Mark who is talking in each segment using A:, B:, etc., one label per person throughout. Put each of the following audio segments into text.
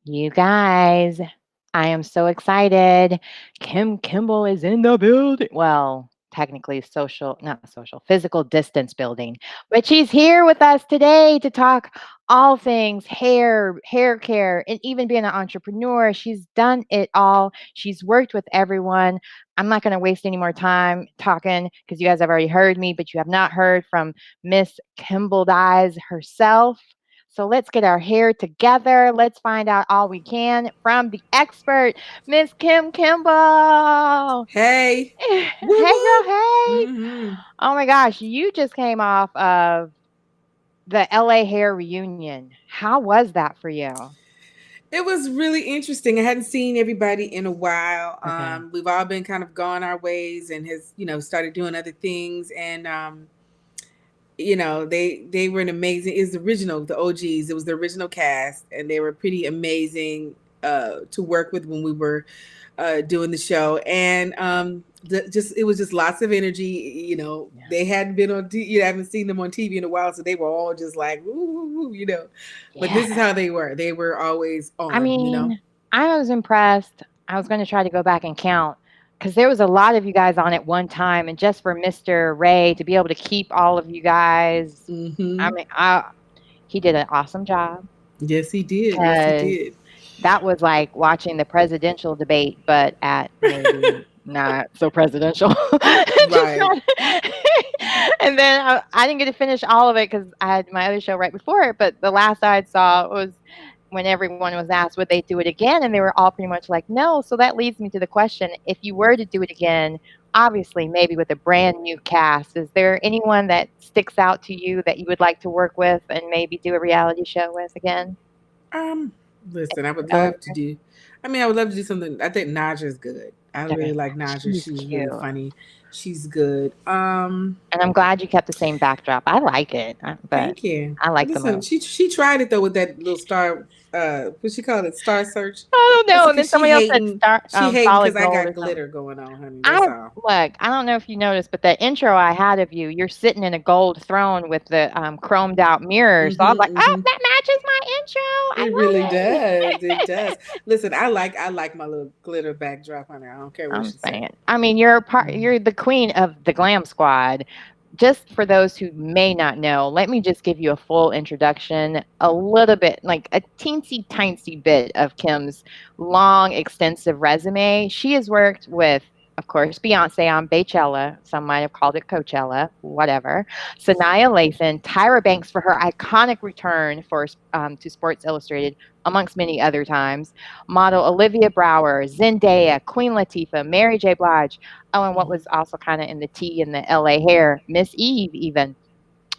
A: You guys, I am so excited. Kim Kimble is in the building. Well, technically social, not social, physical distance building, but she's here with us today to talk all things hair, hair care, and even being an entrepreneur. She's done it all. She's worked with everyone. I'm not going to waste any more time talking because you guys have already heard me, but you have not heard from Miss Kimble Dyes herself. So let's get our hair together. Let's find out all we can from the expert, Miss Kim Kimble.
B: Hey.
A: Hey,
B: Woo
A: girl,
B: woo.
A: hey.
B: Mm-hmm.
A: Oh my gosh, you just came off of the LA hair reunion. How was that for you?
B: It was really interesting. I hadn't seen everybody in a while.
A: Okay.
B: We've all been kind of gone our ways and has, started doing other things. And they were an amazing. It's the original, the OGs. It was the original cast, and they were pretty amazing to work with when we were doing the show. And just it was just lots of energy.
A: Yeah.
B: They hadn't been on. You haven't seen them on TV in a while, so they were all just like, ooh. But this is
A: Yeah.
B: how they were. They were always
A: I
B: on.
A: mean, I was impressed. I was going to try to go back and count because there was a lot of you guys on at one time, and just for Mr. Ray to be able to keep all of you guys, I
B: Mm-hmm.
A: mean, he did an awesome job
B: Yes, he did. Yes, he
A: because
B: did.
A: that was like watching the presidential debate, but at maybe not so presidential. Just
B: Right.
A: not. And then I didn't get to finish all of it because I had my other show right before it. But the last I saw was when everyone was asked would they do it again, and they were all pretty much like no. So that leads me to the question: if you were to do it again, obviously maybe with a brand new cast, is there anyone that sticks out to you that you would like to work with and maybe do a reality show with again?
B: Um, Listen, I would
A: Oh,
B: love to do. I mean, I would love to do something. I think Naja's good. I really
A: okay.
B: like Naja.
A: She's
B: She's
A: cute.
B: really funny. She's good.
A: And I'm glad you kept the same backdrop. I like it, but
B: Thank you.
A: I like the
B: Listen,
A: move.
B: she tried it though with that little star. What she called it? Star search.
A: I don't
B: That's
A: know. And then
B: because she
A: somebody else said
B: hating.
A: start
B: She hating
A: solid
B: because I
A: gold
B: got
A: or something.
B: glitter going on, honey.
A: I
B: That's all.
A: look. I don't know if you noticed, but the intro I had of you, you're sitting in a gold throne with the chromed out mirror. So I was like, oh,
B: Mm-hmm.
A: that matches my intro. I
B: It really
A: love
B: does. It does.
A: it.
B: Listen, I like my little glitter backdrop, honey. I don't care what
A: I'm
B: she say.
A: saying. I mean, you're a part.
B: Mm.
A: You're the queen of the glam squad. Just for those who may not know, let me just give you a full introduction, a little bit, like a teensy tiny bit of Kim's long, extensive resume. She has worked with, of course, Beyonce on Beychella. Some might have called it Coachella, whatever. Sanaya Lathan, Tyra Banks for her iconic return to Sports Illustrated, amongst many other times. Model Olivia Brower, Zendaya, Queen Latifah, Mary J. Blige. Oh, and what
B: Mhm.
A: was also kind of in the tea in the LA hair, Miss Eve, even.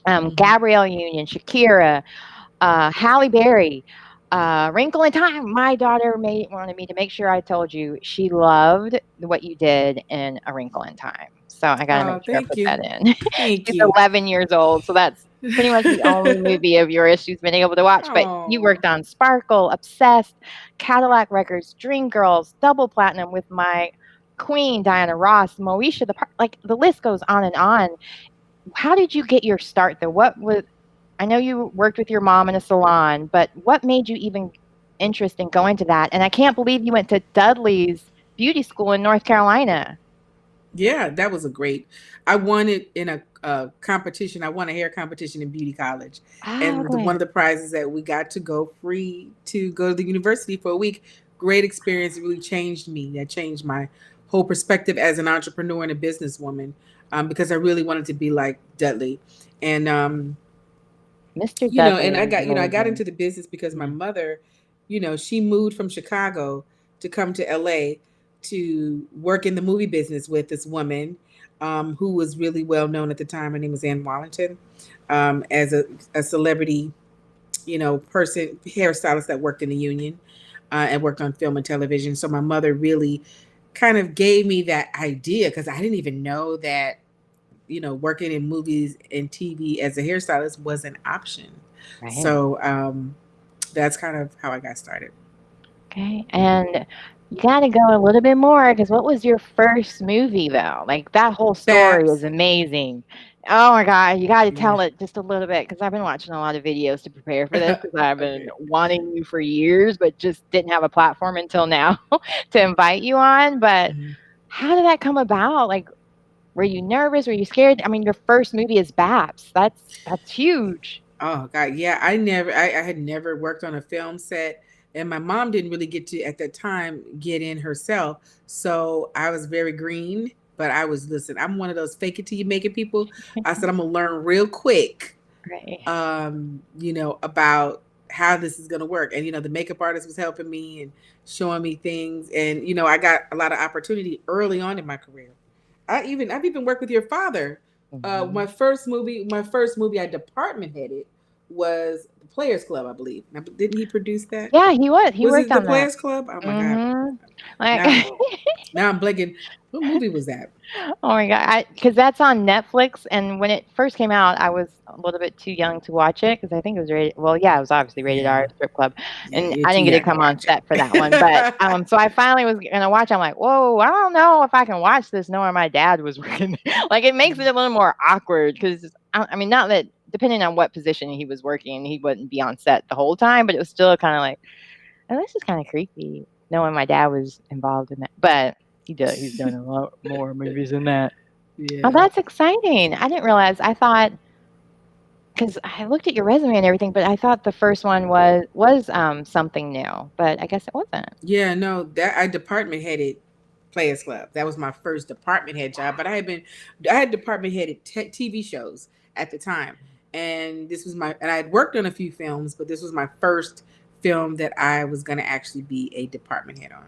B: Mhm.
A: Gabrielle Union, Shakira, Halle Berry, Wrinkle in Time. My daughter wanted me to make sure I told you she loved what you did in A Wrinkle in Time. So I got to
B: Oh,
A: make sure I
B: thank
A: put
B: you.
A: that in.
B: Thank
A: She's
B: you.
A: 11 years old, so that's pretty much the only movie of yours she's been able to watch. But you
B: Oh.
A: worked on Sparkle, Obsessed, Cadillac Records, Dreamgirls, Double Platinum with my queen Diana Ross, Moesha. Like the list goes on and on. How did you get your start though? What was I know you worked with your mom in a salon, but what made you even interested in going to that? And I can't believe you went to Dudley's beauty school in North Carolina.
B: Yeah, that was a great. I won it in a competition. I won a hair competition in beauty college,
A: Ah,
B: and one
A: okay.
B: of the prizes that we got to go free to go to the university for a week. Great experience. It really changed me. That changed my whole perspective as an entrepreneur and a businesswoman, because I really wanted to be like Dudley, and
A: Mr. Dudley
B: and
A: is
B: I got
A: amazing.
B: into the business because my
A: Mm.
B: mother, she moved from Chicago to come to LA to work in the movie business with this woman, who was really well known at the time. Her name was Ann Wallington, as a celebrity, person, hairstylist that worked in the union, and worked on film and television. So my mother really kind of gave me that idea because I didn't even know that working in movies and TV as a hairstylist was an option.
A: Right.
B: So that's kind of how I got started.
A: Okay. And You gotta go a little bit more because what was your first movie, though? Like, that whole story is
B: Babs.
A: amazing. Oh my god, you gotta
B: Yeah.
A: tell it just a little bit because 'cause I've been watching a lot of videos to prepare for this because 'cause I've been
B: Okay.
A: wanting you for years, but just didn't have a platform until now to invite you on, but
B: Mhm.
A: how did that come about? Like, were you nervous? Were you scared? I mean, your first movie is B.A.P.S. That's huge.
B: Oh God, yeah. I had never worked on a film set, and my mom didn't really get to at that time get in herself. So I was very green, but I was listen. I'm one of those fake it till you make it people. I said I'm gonna learn real quick,
A: Right.
B: about how this is gonna work. And the makeup artist was helping me and showing me things, and I got a lot of opportunity early on in my career. I've even worked with your father.
A: Mhm.
B: My first movie I department headed was the Players Club, I believe. Now, didn't he produce that?
A: Yeah, he was. He
B: Was
A: worked
B: it the
A: on that.
B: Players Club? Oh my God!
A: Mhm. Like
B: Now, now I'm blanking. What movie was that?
A: oh my god, because that's on Netflix, and when it first came out, I was a little bit too young to watch it because I think it was rated well, yeah, it was obviously rated R,
B: Yeah,
A: strip club,
B: yeah,
A: and
B: you're
A: I
B: too
A: didn't get to
B: young to
A: come on
B: watch
A: set for that one, but,
B: it.
A: so I finally was gonna watch, I'm like, "Whoa, I don't know if I can watch this knowing my dad was working." Like, it makes it a little more awkward 'cause I mean, not that depending on what position he was working, he wouldn't be on set the whole time, but it was still kinda like, "Oh, this is kinda creepy," knowing my dad was involved in that, but he's done a lot more movies than that. Oh,
B: Yeah.
A: that's exciting. I didn't realize I thought because I looked at your resume and everything, but I thought the first one was something new, but I guess it wasn't.
B: Yeah, no, that I department headed Players Club. That was my first department head job. But I had department headed TV shows at the time, and I had worked on a few films, but this was my first film that I was going to actually be a department head on.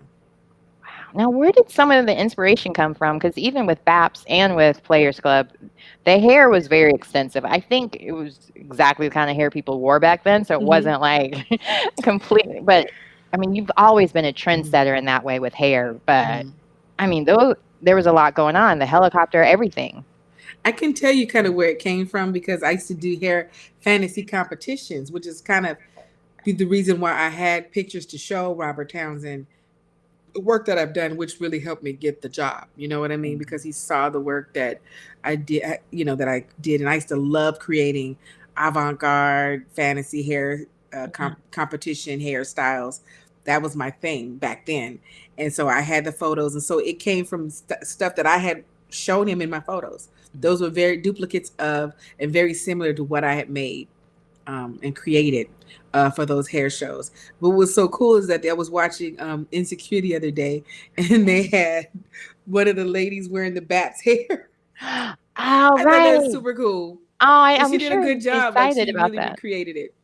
A: Now, where did some of the inspiration come from? Because even with BAPS and with Players Club, the hair was very extensive. I think it was exactly the kind of hair people wore back then, so it
B: Hmm.
A: wasn't like completely. But I mean, you've always been a
B: Hmm.
A: trendsetter in that way with hair. But
B: Hmm.
A: I mean, though there was a lot going on, the helicopter, everything.
B: I can tell you kind of where it came from because I used to do hair fantasy competitions, which is kind of the reason why I had pictures to show Robert Townsend work that I've done, which really helped me get the job. You know what I mean? Because he saw the work that I did, that I did, and I used to love creating avant-garde fantasy hair
A: Mhm.
B: competition hairstyles. That was my thing back then, and so I had the photos, and so it came from stuff that I had shown him in my photos. Those were very duplicates of and very similar to what I had made and created for those hair shows. But what was so cool is that I was watching Insecure the other day, and they had one of the ladies wearing the Bat's hair.
A: Oh,
B: I thought that was
A: right.
B: super cool,
A: Oh,
B: and she
A: I'm
B: did a
A: sure
B: good
A: he'd be
B: job. Like
A: excited
B: she
A: about
B: really
A: that.
B: recreated it.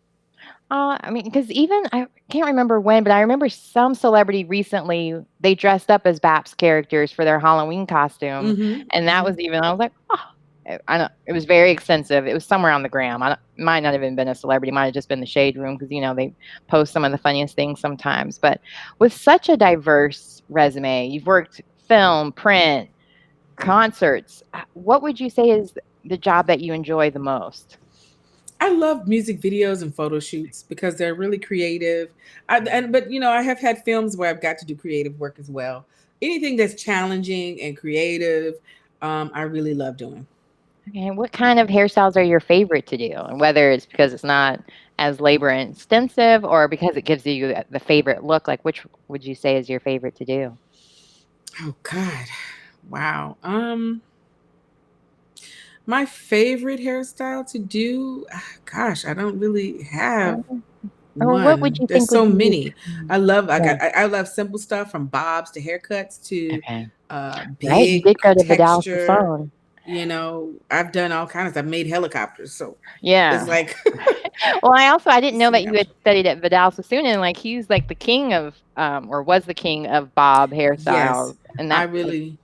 A: I mean, because even I can't remember when, but I remember some celebrity recently, they dressed up as BAPS characters for their Halloween costume,
B: Mm-hmm.
A: and that
B: Mm-hmm.
A: was even I was like, "Oh." I know it was very extensive. It was somewhere on the gram. I don't might not have even been a celebrity, might have just been the shade room because, they post some of the funniest things sometimes, but with such a diverse resume, you've worked film, print, concerts, what would you say is the job that you enjoy the most?
B: I love music videos and photo shoots because they're really creative. But I have had films where I've got to do creative work as well. Anything that's challenging and creative, I really love doing.
A: Okay, what kind of hairstyles are your favorite to do? And whether it's because it's not as labor intensive or because it gives you the favorite look, like which would you say is your favorite to do?
B: Oh God, wow. My favorite hairstyle to do, gosh, I don't really have
A: Um, or what would
B: one.
A: you
B: There's
A: think would
B: so
A: be
B: many. I love. I
A: yeah,
B: got. I love simple stuff from bobs to haircuts to
A: okay. Right, you
B: big
A: did go to Vidal
B: texture.
A: Sassoon.
B: I've done all kinds. I've made helicopters, so it's
A: Yeah.
B: like
A: Well, I didn't know
B: see
A: that
B: how
A: you had studied at Vidal Sassoon and, like, he's, like, the king of, or was the king of bob
B: yes,
A: hairstyles, and
B: I
A: that like
B: really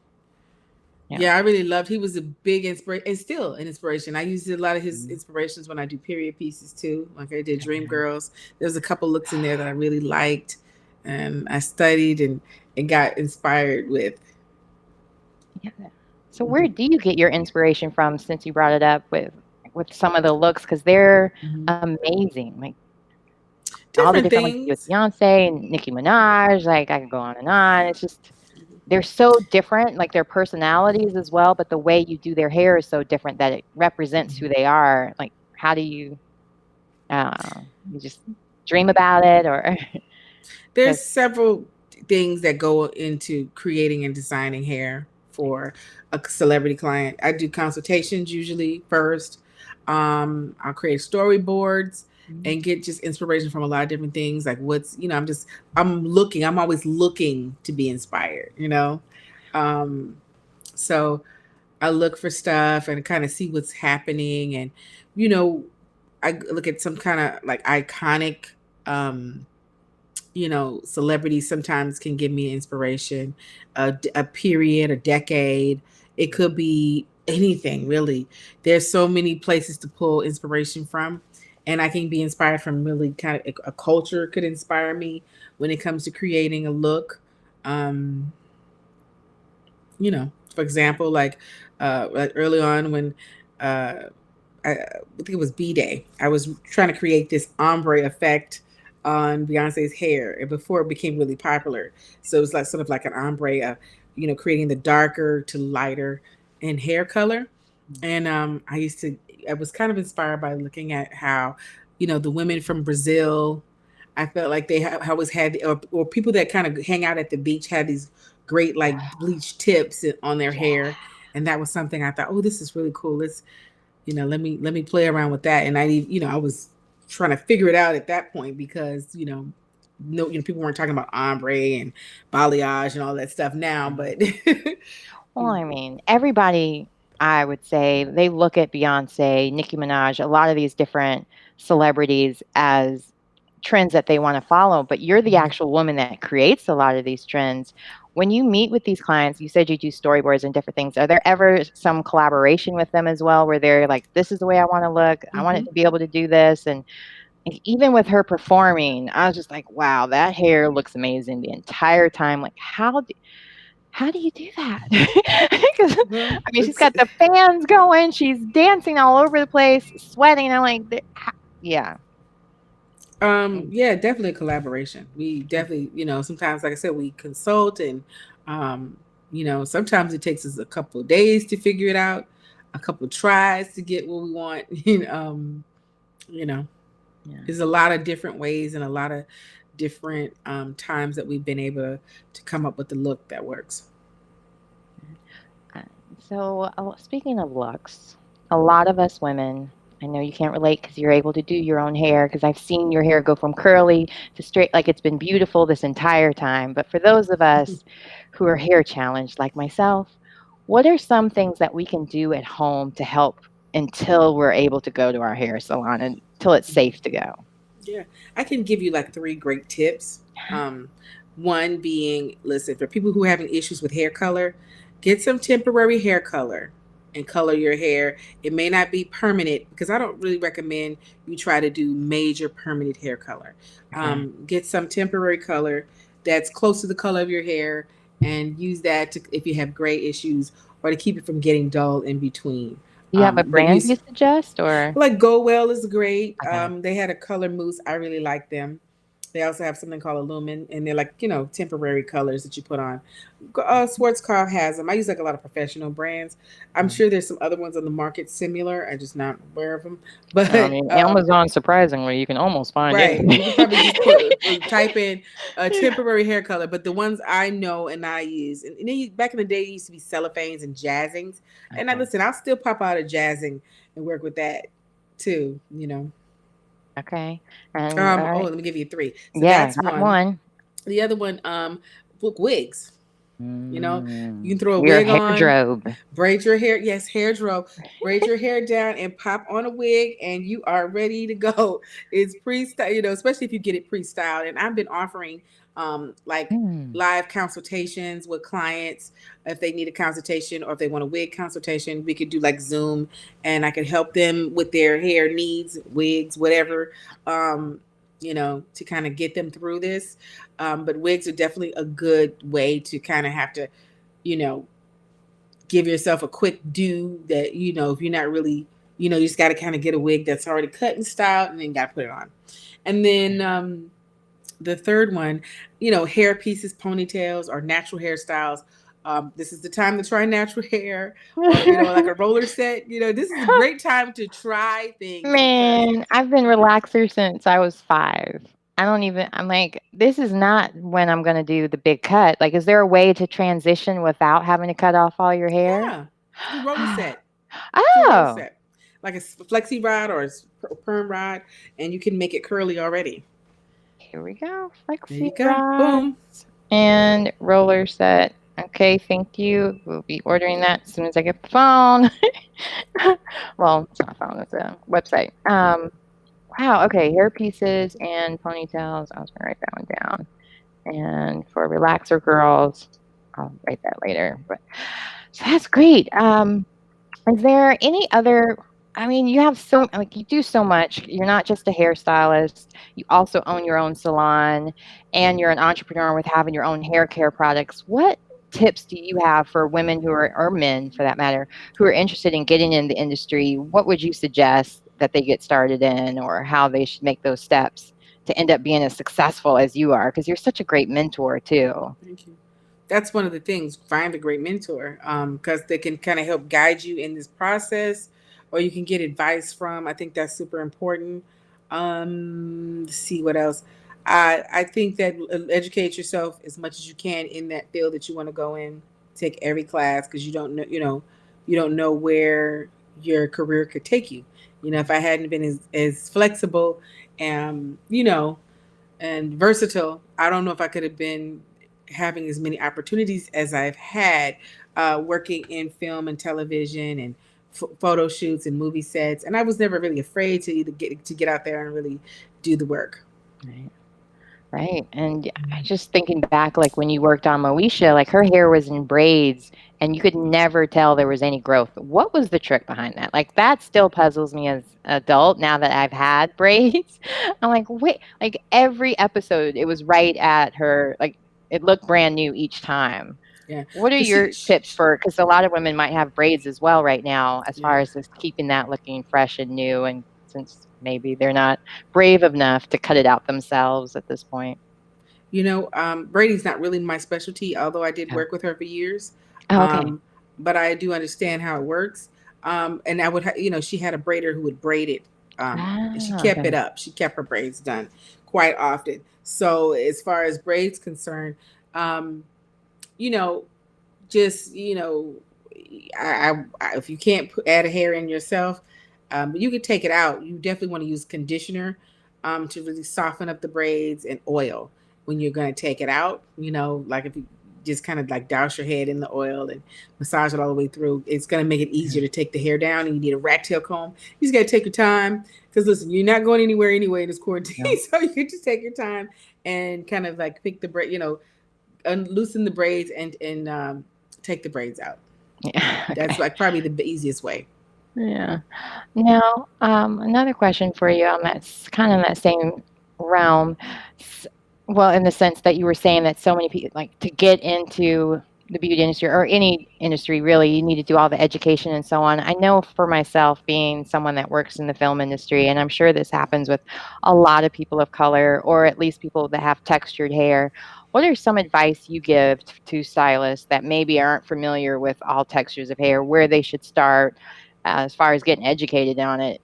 A: yeah.
B: yeah, I really loved. He was a big inspiration and still an inspiration. I used a lot of his
A: Mhm.
B: inspirations when I do period pieces too. Like I did Dream
A: Okay.
B: Girls. There's a couple looks in there that I really liked, and I studied and got inspired with.
A: Yeah. So where do you get your inspiration from since you brought it up with some of the looks because 'cause they're
B: Mhm.
A: amazing, like all the
B: Different
A: different ones you do with
B: things.
A: Beyonce and Nicki Minaj, like, I could go on and on. It's just they're so different, like, their personalities as well, but the way you do their hair is so different that it represents who they are. Like, how do you just dream about it or
B: There's
A: 'cause
B: several things that go into creating and designing hair for a celebrity client. I do consultations usually first. I'll create storyboards
A: Mhm.
B: and get just inspiration from a lot of different things. Like what's, I'm always looking to be inspired, Um, so I look for stuff and kind of see what's happening. And, you know, I look at some kind of like iconic, um, celebrities sometimes can give me inspiration, a period, a decade. It could be anything really. There's so many places to pull inspiration from. And I can be inspired from really kind of a culture could inspire me when it comes to creating a look. Um, for example, like early on when I think it was B Day. I was trying to create this ombre effect on Beyonce's hair, and before it became really popular, so it was like sort of like an ombre, creating the darker to lighter in hair color. And I was kind of inspired by looking at how, the women from Brazil. I felt like they always had, or people that kind of hang out at the beach had these great like bleach tips on their
A: Yeah.
B: hair, and that was something I thought, oh, this is really cool. Let's let me play around with that. And I was trying to figure it out at that point because no, people weren't talking about ombre and balayage and all that stuff now,
A: Mhm.
B: but
A: Well, I mean, everybody, I would say, they look at Beyonce, Nicki Minaj, a lot of these different celebrities as trends that they wanna follow, but you're the actual woman that creates a lot of these trends. When you meet with these clients, you said you do storyboards and different things. Are there ever some collaboration with them as well, where they're like, "This is the way I wanna look. I want it
B: Mhm.
A: to be able to do this," and even with her performing, I was just like, "Wow, that hair looks amazing the entire time." Like, how do you do that? 'Cause,
B: Well,
A: I mean, she's got the fans going, she's dancing all over the place, sweating, I'm like, "The ho" yeah. Mm,
B: yeah, definitely a collaboration. We
A: mm,
B: definitely, sometimes, like I said, we consult, and um, sometimes it takes us a couple of days to figure it out, a couple of tries to get what we want. You know,
A: yeah.
B: there's a lot of different ways and a lot of different times that we've been able to come up with the look that works.
A: Uh, speaking of looks, a lot of us women, I know you can't relate because 'cause you're able to do your own hair. Because 'cause I've seen your hair go from curly to straight, like, it's been beautiful this entire time, but for those of us who are hair challenged like myself, what are some things that we can do at home to help until we're able to go to our hair salon, and until it's safe to go?
B: Yeah, I can give you like three great tips. One being, listen, for people who are having issues with hair color, get some temporary hair color and color your hair. It may not be permanent because I don't really recommend you try to do major permanent hair color.
A: Okay.
B: Get some temporary color that's close to the color of your hair and use that to, if you have gray issues or to keep it from getting dull in between.
A: Do you have a
B: But
A: brand
B: use
A: you suggest or
B: like Go Well is great.
A: okay.
B: They had a color mousse. I really like them. They also have something called Illumin, and they're like temporary colors that you put on. Schwarzkopf has them. I use like a lot of professional brands. I'm
A: Mm.
B: sure there's some other ones on the market similar. I'm just not aware of them.
A: I
B: But
A: mean, Amazon, surprisingly, you can almost find
B: right,
A: anything.
B: you could probably just type in a temporary hair color. But the ones I know and I use, and back in the day, it used to be cellophanes and jazzings. And I
A: Okay.
B: listen, I'll still pop out a jazzing and work with that too.
A: Okay. And
B: Oh,
A: alright.
B: let me give you three. So
A: Yeah,
B: that's
A: got
B: one.
A: one.
B: The other one, book wigs. You can throw a
A: Your
B: wig
A: hair
B: on,
A: drobe.
B: braid your hair. Yes, hair drop. Braid your hair down and pop on a wig, and you are ready to go. It's pre-style, especially if you get it pre-styled. And I've been offering like
A: Mm,
B: live consultations with clients if they need a consultation or if they want a wig consultation. We could do like Zoom, and I could help them with their hair needs, wigs, whatever. To kind of get them through this. But wigs are definitely a good way to kind of have to, you know, give yourself a quick do that, if you're not really, You just got to kind of get a wig that's already cut and styled, and then you got to put it on. And then the third one, hair pieces, ponytails, or natural hairstyles. This is the time to try natural hair, or like a roller set. This is a great time to try things because
A: Man, I've been relaxer since I was 5. I'm like, "This is not when I'm gonna do the big cut." Like, is there a way to transition without having to cut off all your hair?
B: yeah, do roller set. Do a roller
A: Oh,
B: set, like a flexi rod or a perm rod, and you can make it curly already.
A: here we go.
B: There
A: Flexi
B: you go.
A: rods
B: Boom.
A: and roller set. Okay, thank you. We'll be ordering that as soon as I get the phone. Well, it's not a phone, it's a website. Wow, okay, hair pieces and ponytails. I was gonna write that one down. And for relaxer girls, I'll write that later. But so that's great. Is there any other I mean, you have so like, you do so much. You're not just a hairstylist, you also own your own salon, and you're an entrepreneur with having your own hair care products. What tips do you have for women who are or men, for that matter, who are interested in getting in the industry? What would you suggest that they get started in, or how they should make those steps to end up being as successful as you are? Because 'cause you're such a great mentor too.
B: Thank you. That's one of the things. Find a great mentor, because they can kind of help guide you in this process, or you can get advice from. I think that's super important. Let's see what else. I think that educate yourself as much as you can in that field that you want to go in. Take every class because you don't know where your career could take you. If I hadn't been as flexible and and versatile, I don't know if I could have been having as many opportunities as I've had, working in film and television and photo shoots and movie sets. And I was never really afraid to either get out there and really do the work.
A: Right. Right, and I just thinking back, like, when you worked on Moesha, like, her hair was in braids, and you could never tell there was any growth. What was the trick behind that? Like, that still puzzles me as an adult now that I've had braids. I'm like, "Wait," like, every episode, it was right at her like, it looked brand new each time.
B: Yeah,
A: What are
B: but
A: your tips for? Because a lot of women might have braids as well right now, as far
B: yeah.
A: as just keeping that looking fresh and new, and since maybe they're not brave enough to cut it out themselves at this point.
B: Braiding's not really my specialty, although I did
A: Oh.
B: work with her for years.
A: Oh, okay.
B: Um, but I do understand how it works. And I would, she had a braider who would braid it. And she
A: Ah,
B: kept it
A: okay.
B: up. She kept her braids done quite often. So as far as braids concerned, um, you know, just if you can't add a hair in yourself, but you can take it out. You definitely want to use conditioner, to really soften up the braids, and oil when you're going to take it out. Like if you just kind of like douse your head in the oil and massage it all the way through, it's going to make it
A: Yeah.
B: easier to take the hair down. And you need a rat tail comb. You just got to take your time, because listen, you're not going anywhere anyway in this quarantine,
A: No.
B: so you can just take your time and kind of like pick the braid, loosen the braids, and take the braids out.
A: Yeah,
B: That's
A: okay.
B: like probably the easiest way.
A: Yeah. Now, another question for you on that kind of that same realm. S- Well, in the sense that you were saying that so many people like to get into the beauty industry or any industry really, you need to do all the education and so on. I know for myself, being someone that works in the film industry, and I'm sure this happens with a lot of people of color, or at least people that have textured hair. What are some advice you give to stylists that maybe aren't familiar with all textures of hair, where they should start? As far as getting educated on it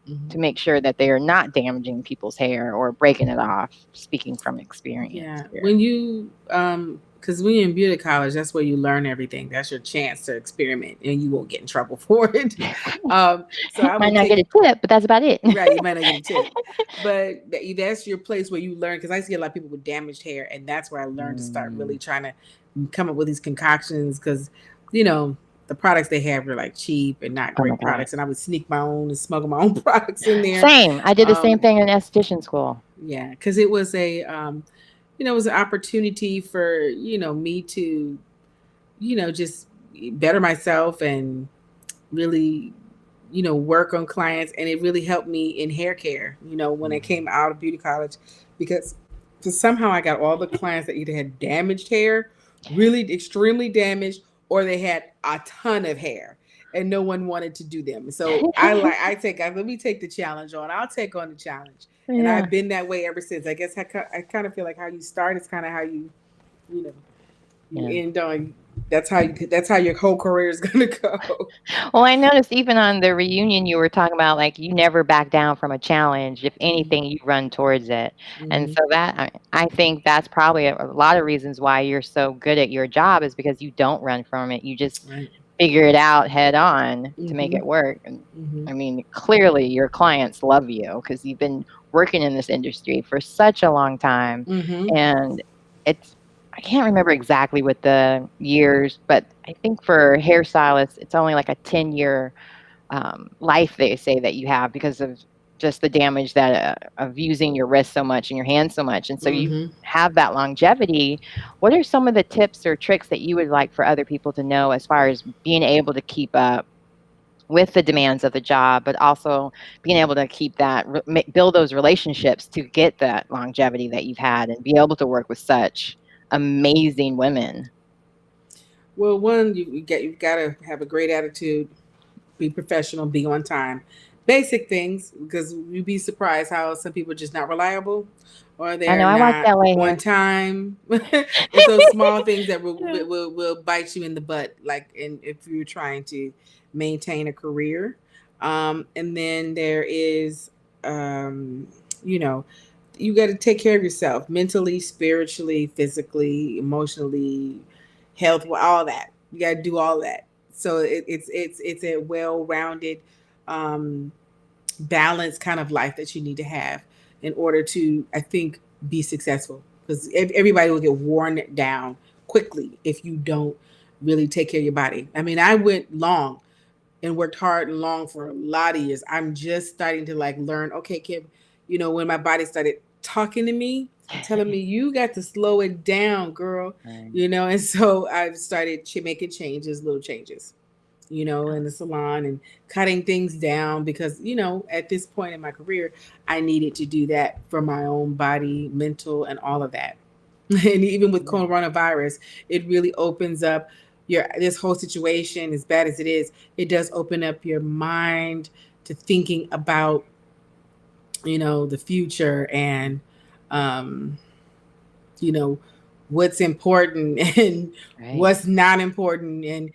B: Mm-hmm.
A: to make sure that they are not damaging people's hair or breaking it off, speaking from experience
B: Yeah,
A: here.
B: when you because when you're in beauty college, that's where you learn everything. That's your chance to experiment, and you won't get in trouble for it. So I
A: Might
B: would
A: not get
B: take
A: a tip, but that's about it.
B: right. You might not get a tip, but that's your place where you learn. Because I see a lot of people with damaged hair, and that's where I learned to start really
A: Mm.
B: trying to come up with these concoctions. Because you know the products they have are like cheap and not
A: Oh my
B: great
A: god.
B: products, and I would sneak my own and smuggle my own products in there.
A: Same. I did the same
B: Um,
A: thing in esthetician school.
B: yeah, because it was it was an opportunity for me to just better myself and really work on clients, and it really helped me in hair care. When I came
A: Mhm.
B: out of beauty college, because somehow I got all the clients that either had damaged hair, really extremely damaged, or they had a ton of hair. and no one wanted to do them. So let me take the challenge on. I'll take on the challenge, and I've
A: Yeah.
B: been that way ever since. I guess I kind of feel like how you start is kind of how you know you
A: Yeah.
B: end on. That's how your whole career is gonna go.
A: Well, I noticed even on the reunion you were talking about, like, you never back down from a challenge. If anything, you run towards it. And
B: Mm-hmm.
A: so that I think that's probably a lot of reasons why you're so good at your job is because you don't run from it. You just
B: Right.
A: figure it out head on to make
B: Mm-hmm.
A: it work. And
B: Mm-hmm.
A: I mean, clearly your clients love you because you've been working in this industry for such a long time.
B: Mm-hmm.
A: And it's, I can't remember exactly what the years, but I think for hairstylists, it's only like a 10-year life they say that you have because of just the damage that of using your wrist so much and your hands so much. And so you
B: Mm-hmm.
A: have that longevity. What are some of the tips or tricks that you would like for other people to know as far as being able to keep up with the demands of the job, but also being able to keep that, build those relationships to get that longevity that you've had and be able to work with such amazing women?
B: Well, one, you've got to have a great attitude, be professional, be on time. Basic things, because you'd be surprised how some people are just not reliable or
A: I know
B: they're
A: I watch
B: not
A: LA
B: on
A: hair.
B: time. It's those small things that will bite you in the butt, like if you're trying to maintain a career. And then there is, um, you know, you got to take care of yourself mentally, spiritually, physically, emotionally, health, all that. You got to do all that. So it's a well-rounded, um, balanced kind of life that you need to have in order to, I think, be successful. Because everybody will get worn down quickly if you don't really take care of your body. I mean, I went long and worked hard and long for a lot of years. I'm just starting to like learn, okay, Kim, when my body started talking to me, telling me you got to slow it down, girl,
A: Right.
B: and so I've started making changes, little changes, in the salon and cutting things down because, at this point in my career, I needed to do that for my own body, mental, and all of that. And even with
A: Yeah.
B: coronavirus, it really opens up your this whole situation, as bad as it is. It does open up your mind to thinking about the future and um you know what's important and
A: Right.
B: what's not important, and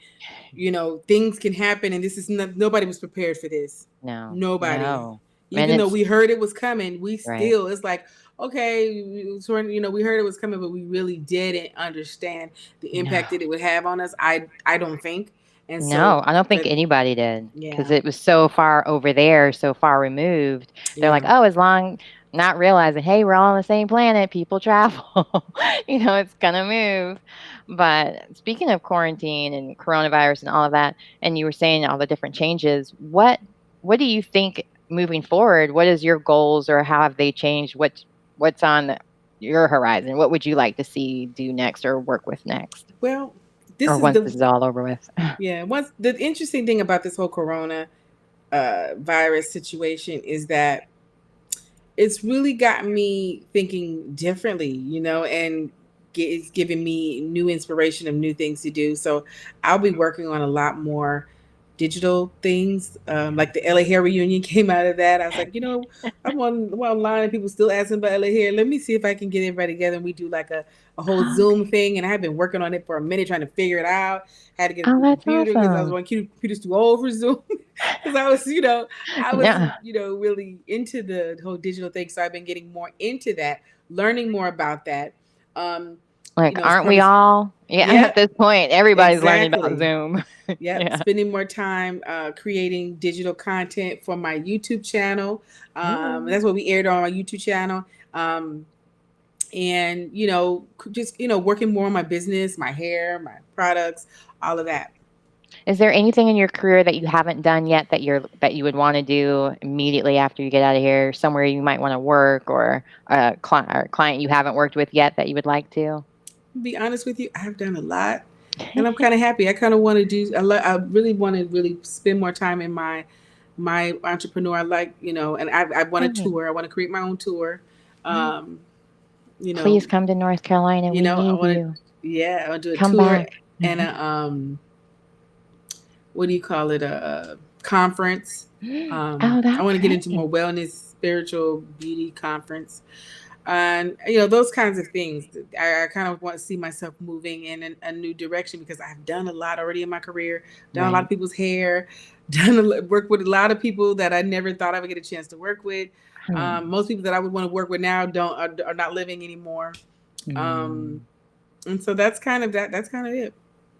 B: things can happen, and this is not, nobody was prepared for this.
A: No,
B: Nobody.
A: no. And
B: Even though
A: it's
B: we heard it was coming, we
A: right.
B: still, it's like, okay, we heard it was coming, but we really didn't understand the
A: No.
B: impact that it would have on us. I don't think. And so,
A: No, I don't think
B: but
A: anybody did because
B: yeah,
A: it was so far over there, so far removed. They're
B: yeah.
A: like, "Oh, as long," not realizing, "Hey, we're all on the same planet, people travel." It's gonna move. But speaking of quarantine and coronavirus and all of that, and you were saying all the different changes, what do you think moving forward? What is your goals or how have they changed? What's on your horizon? What would you like to see do next or work with next?
B: Well,
A: Or
B: this is
A: once
B: the
A: this is all over with?
B: yeah. What's the interesting thing about this whole corona virus situation is that it's really got me thinking differently, and it's giving me new inspiration of new things to do. So I'll be working on a lot more digital things. Like the LA Hair reunion came out of that. I was like, I'm online and people still asking about LA Hair. Let me see if I can get everybody together and we do like a whole Zoom
A: Okay.
B: thing. And I've been working on it for a minute, trying to figure it out. Had to get a
A: Oh,
B: new
A: that's
B: computer because I was
A: awesome.
B: on computers too old for Zoom. Because I was
A: Yeah,
B: really into the whole digital thing. So I've been getting more into that, learning more about that. Um,
A: like,
B: as
A: aren't
B: part
A: we
B: of
A: all? Yeah, at
B: Yep,
A: this point, everybody's learning about
B: exactly.
A: Zoom.
B: Yep,
A: Yeah.
B: spending more time creating digital content for my YouTube channel.
A: Ooh.
B: That's what we aired on my YouTube channel. Um, and just working more on my business, my hair, my products, all of that.
A: Is there anything in your career that you haven't done yet that you would wanna do immediately after you get out of here? Somewhere you might wanna work or a client you haven't worked with yet that you would like to?
B: To be honest with you, I've done a lot, and I'm kind of happy. I kind of want to do. I really want to really spend more time in my entrepreneur. I like and I want to
A: Right.
B: tour. I want to create my own tour.
A: Right.
B: Um, you know,
A: Please come to North Carolina, we
B: I
A: need
B: want to.
A: you.
B: Yeah, I want to do a
A: Come
B: tour
A: back.
B: and what do you call it, a conference.
A: Oh,
B: I
A: that's
B: want to get into
A: great.
B: more wellness, spiritual beauty conference, and those kinds of things. I kind of want to see myself moving in a new direction because I've done a lot already in my career, done a lot
A: Right.
B: of people's hair, worked with a lot of people that I never thought I would get a chance to work with.
A: Hmm.
B: Most people that I would want to work with now don't are not living anymore. Um,
A: Mm.
B: and so that's kind of that. That's kind of it.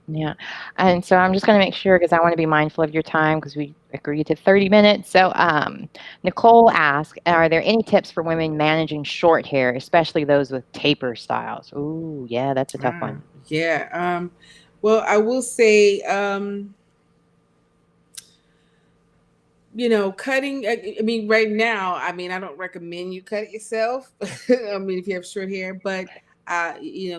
A: Yeah. And so I'm just going to make sure because I want to be mindful of your time because we agreed to 30 minutes. So, Nicole asked, are there any tips for women managing short hair, especially those with taper styles? Ooh, yeah, that's a tough
B: Ah,
A: one.
B: yeah. Well, I will say, cutting. I mean, right now, I mean, I don't recommend you cut it yourself. I mean, if you have short hair, but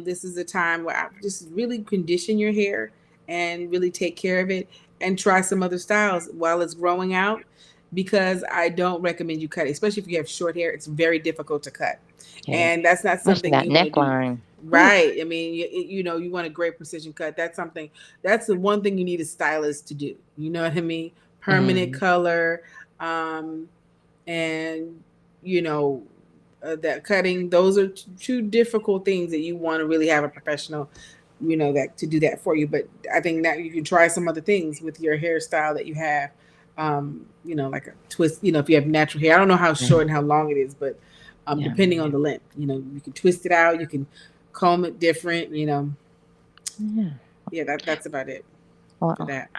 B: this is a time where I just really condition your hair and really take care of it and try some other styles while it's growing out. Because I don't recommend you cut it, especially if you have short hair. It's very difficult to cut,
A: Yeah.
B: and that's not
A: Especially
B: something
A: that
B: you want to do.
A: neckline. Ooh.
B: Right. I mean, you want a great precision cut. That's something. That's the one thing you need a stylist to do. You know what I mean? Permanent
A: Mhm.
B: color, um, and you know that cutting. Those are two difficult things that you want to really have a professional, that to do that for you. But I think that you can try some other things with your hairstyle that you have. Like a twist. If you have natural hair, I don't know how short
A: Right.
B: and how long it is, but
A: Yeah.
B: depending on the length, you can twist it out. You can comb it different.
A: Yeah.
B: Yeah, that's about it for
A: Well,
B: that.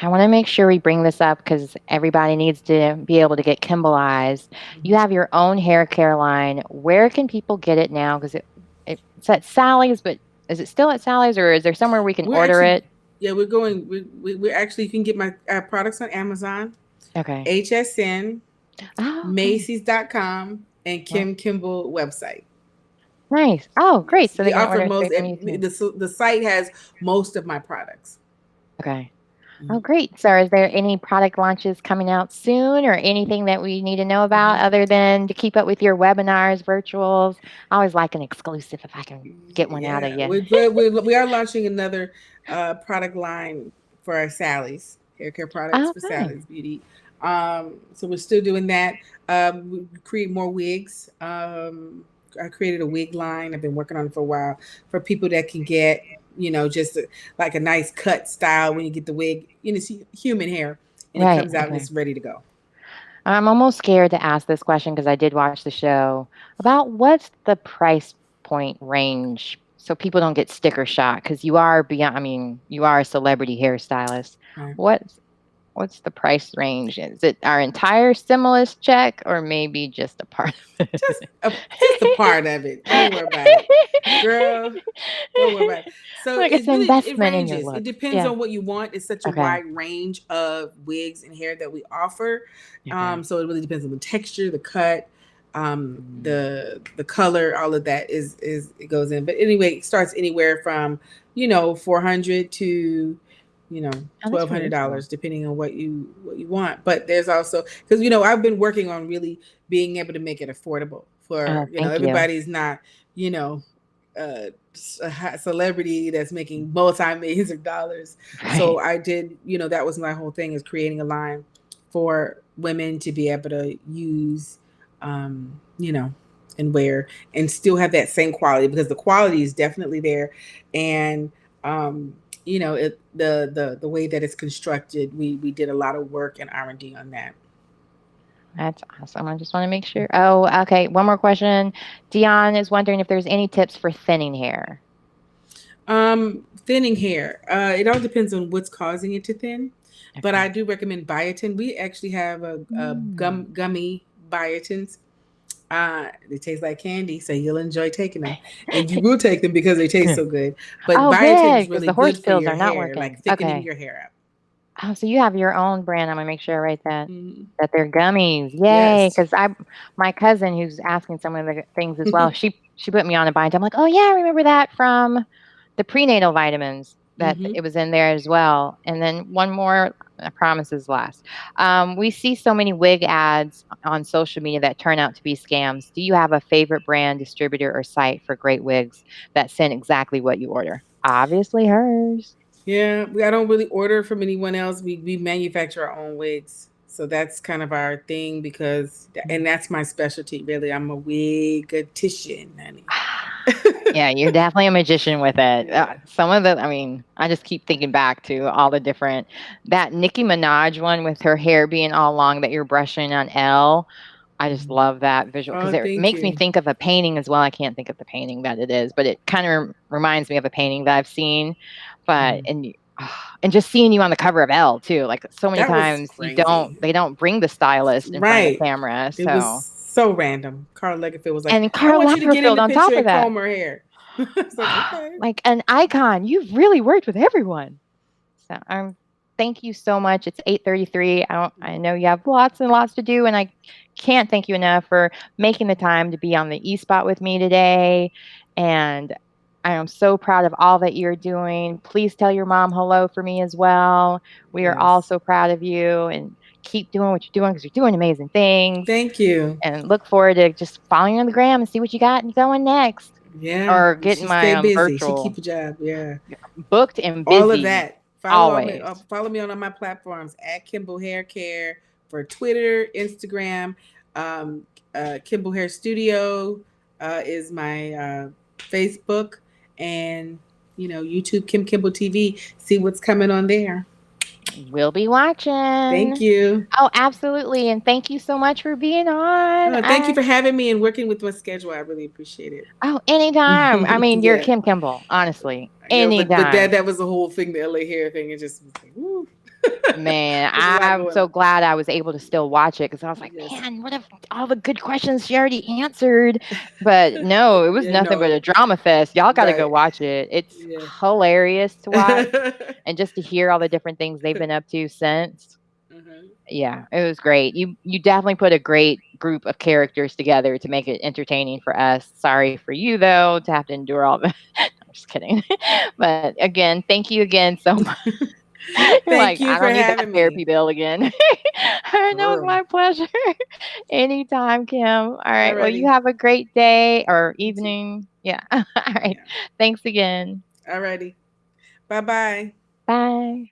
A: I want to make sure we bring this up because everybody needs to be able to get Kimbleized. You
B: Mhm.
A: have your own hair care line. Where can people get it now? Because it's at Sally's, but is it still at Sally's or is there somewhere we can
B: We're
A: order
B: actually,
A: it?
B: yeah, we're going. We're actually, you can get my products on Amazon,
A: Okay.
B: HSN,
A: Oh, okay.
B: Macy's.com, and
A: Well,
B: Kim Kimble website.
A: nice. Oh, great.
B: Yes,
A: So they
B: we
A: can
B: offer
A: order
B: most.
A: straight from you too.
B: The site has most of my products.
A: Okay. Oh,
B: Mhm.
A: great. So, is there any product launches coming out soon or anything that we need to know about
B: Mhm.
A: other than to keep up with your webinars, virtuals? I always like an exclusive if I can get one out of
B: Yeah,
A: you.
B: we are launching another product line for our Sally's hair care products
A: Oh,
B: for
A: nice.
B: Sally's Beauty. So we're still doing that. We create more wigs. I created a wig line. I've been working on it for a while for people that can get just like a nice cut style when you get the wig. It's human hair and it
A: Right.
B: comes out and
A: Okay.
B: it's ready to go.
A: I'm almost scared to ask this question because I did watch the show about what's the price point range so people don't get sticker shock because you are beyond, I mean, you are a celebrity hairstylist.
B: Right.
A: What's What's the price range? Is it our entire stimulus check or maybe just a part of
B: Just a part of it. Don't worry about it, girl. Don't worry about it. So
A: Like it's an
B: it
A: investment in your
B: ranges. It
A: looks.
B: depends
A: Yeah.
B: on what you want. It's such a
A: Okay.
B: wide range of wigs and hair that we offer.
A: Okay.
B: So it really depends on the texture, the cut,
A: Mm.
B: the color, all of that is it goes in. But anyway, it starts anywhere from 400 to you know
A: Oh, that's
B: twelve hundred
A: reasonable.
B: dollars depending on what you want. But there's also because I've been working on really being able to make it affordable for
A: Oh, thank you.
B: everybody's not you know a celebrity that's making multi millions of dollars. So
A: Right.
B: I did, that was my whole thing is creating a line for women to be able to use, um, you know, and wear and still have that same quality because the quality is definitely there. And, um, the way that it's constructed, we did a lot of work and R&D on that.
A: That's awesome. I just want to make sure. Oh, okay. One more question. Dion is wondering if there's any tips for thinning hair.
B: Thinning hair. It all depends on what's causing it to thin, but I
A: Okay.
B: do recommend biotin. We actually have a
A: Mm.
B: gummy biotins. They taste like candy, so you'll enjoy taking them, and you will take them because they taste so good. But
A: Oh,
B: biotin
A: good,
B: is
A: because
B: really
A: the horse
B: good for
A: pills
B: your
A: are not
B: hair, like
A: working.
B: thickening
A: Okay.
B: your hair up.
A: Oh, so you have your own brand. I'm gonna make sure I write that.
B: Mhm.
A: That they're gummies. Yay!
B: Yes.
A: Because my cousin who's asking some of the things as well, she put me on a bind. I'm like, "Oh, yeah, I remember that from the prenatal vitamins that
B: Hmm.
A: it was in there as well." And then one more, I promise is last. We see so many wig ads on social media that turn out to be scams. Do you have a favorite brand, distributor, or site for great wigs that send exactly what you order? Obviously hers.
B: Yeah, I don't really order from anyone else. We manufacture our own wigs. So that's kind of our thing because and that's my specialty really. I'm a wig-tician, honey.
A: Yeah, you're definitely a magician with it.
B: Yeah.
A: Some of the I mean, I just keep thinking back to all the different that Nicki Minaj one with her hair being all long that you're brushing on L. I just
B: Mhm.
A: love that visual
B: Oh,
A: because it
B: thank
A: makes me
B: you.
A: think of a painting as well. I can't think of the painting that it is, but it kind of reminds me of a painting that I've seen. But
B: Mhm.
A: and just seeing you on the cover of Elle too, like so many
B: That was
A: times
B: crazy.
A: they don't bring the stylist in front of the
B: Right.
A: camera.
B: It was
A: So
B: so random. Carl Lagerfeld was like,
A: and
B: I
A: Karl
B: want you to get in
A: Lagerfeld
B: the
A: on
B: picture
A: top of
B: and
A: that.
B: comb her hair. It's like, okay.
A: Like an icon. You've really worked with everyone. So thank you so much. It's 8:33. I know you have lots and lots to do and I can't thank you enough for making the time to be on the E spot with me today. And I am so proud of all that you're doing. Please tell your mom hello for me as well. We are all
B: Yes.
A: so proud of you and keep doing what you're doing because you're doing amazing things.
B: Thank you.
A: And look forward to just following you on the gram and see what you got going next.
B: Yeah.
A: Or getting
B: She
A: my
B: stay busy. She
A: virtual
B: keep a job. Yeah.
A: booked and
B: All of
A: busy
B: that.
A: always.
B: Follow me on my platforms at Kimble Hair Care for Twitter, Instagram. Um, Kimble Hair Studio is my Facebook, and YouTube Kim Kimble TV. See what's coming on there.
A: We'll be
B: Thank
A: watching.
B: you.
A: Oh, absolutely. And thank you so much for being on.
B: Thank you for having me and working with my schedule. I really appreciate it.
A: Anytime. I mean, you're
B: Yeah.
A: Kim Kimble, honestly.
B: But
A: Anytime.
B: that was the whole thing, the LA hair thing. It just was like, woo.
A: Man,
B: There's a lot
A: I'm
B: going
A: so
B: on.
A: glad I was able to still watch it because I was like,
B: Yes.
A: man, what if all the good questions she already answered? But no, it was
B: Yeah,
A: nothing but
B: no.
A: a drama fest. Y'all got to go
B: Right.
A: watch it. It's
B: Yeah.
A: hilarious to watch and just to hear all the different things they've been up to since.
B: Uh-huh.
A: Yeah, it was great. You definitely put a great group of characters together to make it entertaining for us. Sorry for you though to have to endure all the I'm just kidding. But again, thank you again so much. You're like,
B: Thank you
A: I
B: for
A: don't need that
B: having me.
A: therapy bill again. That was
B: Girl.
A: my pleasure. Anytime, Kim. All right. Well, you
B: Alrighty.
A: have a great day or
B: You too.
A: evening. Yeah. All right.
B: Yeah.
A: Thanks again.
B: Alrighty. Bye bye.
A: Bye.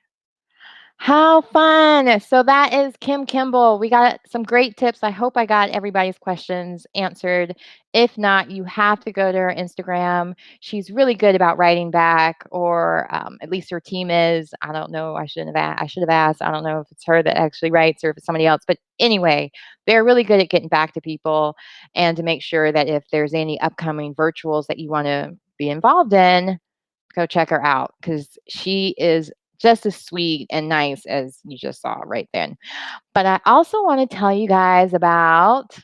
A: How fun. So that is Kim Kimble. We got some great tips. I hope I got everybody's questions answered. If not, you have to go to her Instagram. She's really good about writing back, or at least her team is. I don't know. I should have asked. I don't know if it's her that actually writes or if it's somebody else. But anyway, they're really good at getting back to people and to make sure that if there's any upcoming virtuals that you want to be involved in, go check her out because she is just as sweet and nice as you just saw right then. But I also want to tell you guys about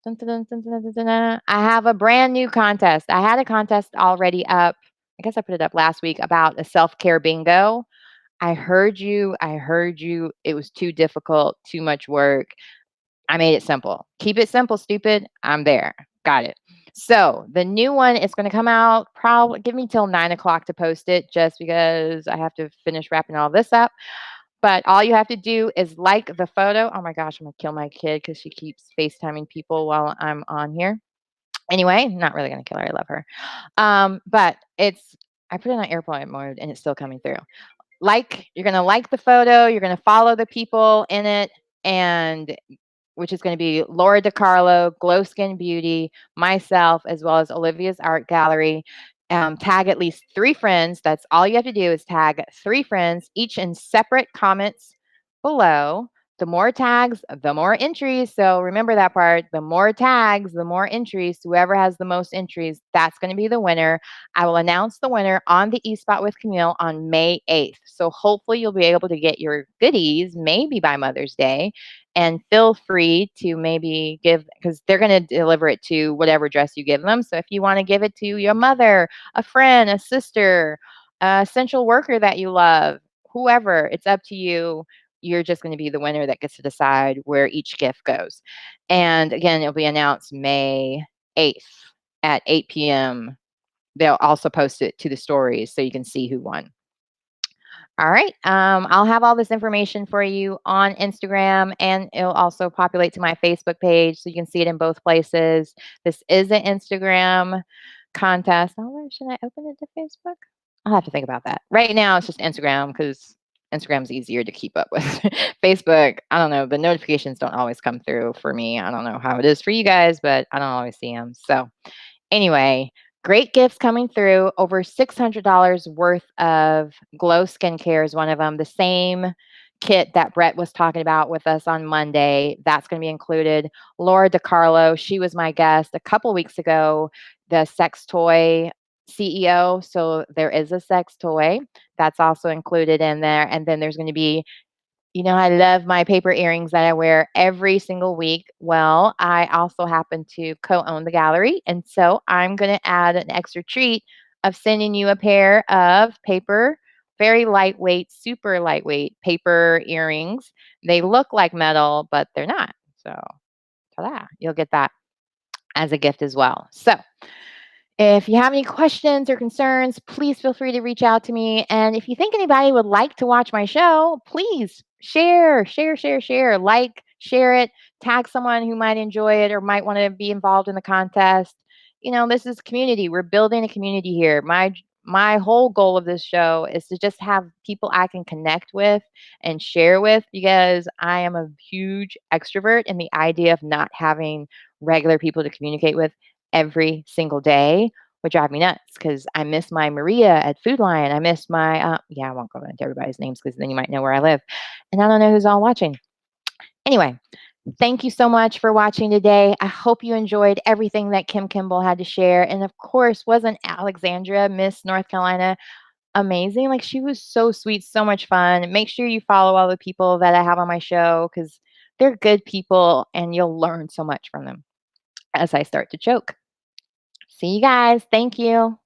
A: dun, dun, dun, dun, dun, dun, dun, dun. I have a brand new contest. I had a contest already up. I guess I put it up last week about a self-care bingo. I heard you. I heard you. It was too difficult, too much work. I made it simple. Keep it simple, stupid. I'm there. Got it. So the new one is going to come out. Probably give me till 9 o'clock to post it, just because I have to finish wrapping all this up. But all you have to do is like the photo. Oh my gosh, I'm gonna kill my kid because she keeps FaceTiming people while I'm on here. Anyway, not really gonna kill her. I love her. But it's I put it on airplane mode and it's still coming through. You're gonna like the photo. You're gonna follow the people in it, and which is going to be Laura DiCarlo, Glow Skin Beauty, myself, as well as Olivia's Art Gallery. Tag at least 3 friends. That's all you have to do is tag 3 friends, each in separate comments below. The more tags, the more entries. So remember that part. The more tags, the more entries. Whoever has the most entries, that's going to be the winner. I will announce the winner on the eSpot with Camille on May 8th. So hopefully you'll be able to get your goodies maybe by Mother's Day, and feel free to maybe give because they're going to deliver it to whatever address you give them. So if you want to give it to your mother, a friend, a sister, a essential worker that you love, whoever, it's up to you. You're just going to be the winner that gets to decide where each gift goes. And again, it'll be announced May 8th at 8 p.m. They'll also post it to the stories so you can see who won. All right. I'll have all this information for you on Instagram, and it'll also populate to my Facebook page so you can see it in both places. This is an Instagram contest. Oh, should I open it to Facebook? I'll have to think about that. Right now, it's just Instagram because Instagram's easier to keep up with. Facebook, I don't know, the notifications don't always come through for me. I don't know how it is for you guys, but I don't always see them. So, anyway, great gifts coming through. Over $600 worth of Glow skincare is one of them. The same kit that Brett was talking about with us on Monday, that's going to be included. Laura DiCarlo, she was my guest a couple weeks ago, the sex toy CEO. So there is a sex toy that's also included in there. And then there's going to be, I love my paper earrings that I wear every single week. Well, I also happen to co-own the gallery, and so I'm gonna add an extra treat of sending you a pair of paper, very lightweight, super lightweight paper earrings. They look like metal, but they're not. So, ta-da, you'll get that as a gift as well. So, if you have any questions or concerns, please feel free to reach out to me. And if you think anybody would like to watch my show, please share, share, share, share, like, share it, tag someone who might enjoy it or might want to be involved in the contest. This is community. We're building a community here. My whole goal of this show is to just have people I can connect with and share with because I am a huge extrovert and the idea of not having regular people to communicate with every single day would drive me nuts because I miss my Maria at Food Lion. I miss my, yeah, I won't go into everybody's names because then you might know where I live. And I don't know who's all watching. Anyway, thank you so much for watching today. I hope you enjoyed everything that Kim Kimble had to share. And of course, wasn't Alexandra, Miss North Carolina, amazing? Like, she was so sweet, so much fun. Make sure you follow all the people that I have on my show because they're good people and you'll learn so much from them as I start to choke. See you guys. Thank you.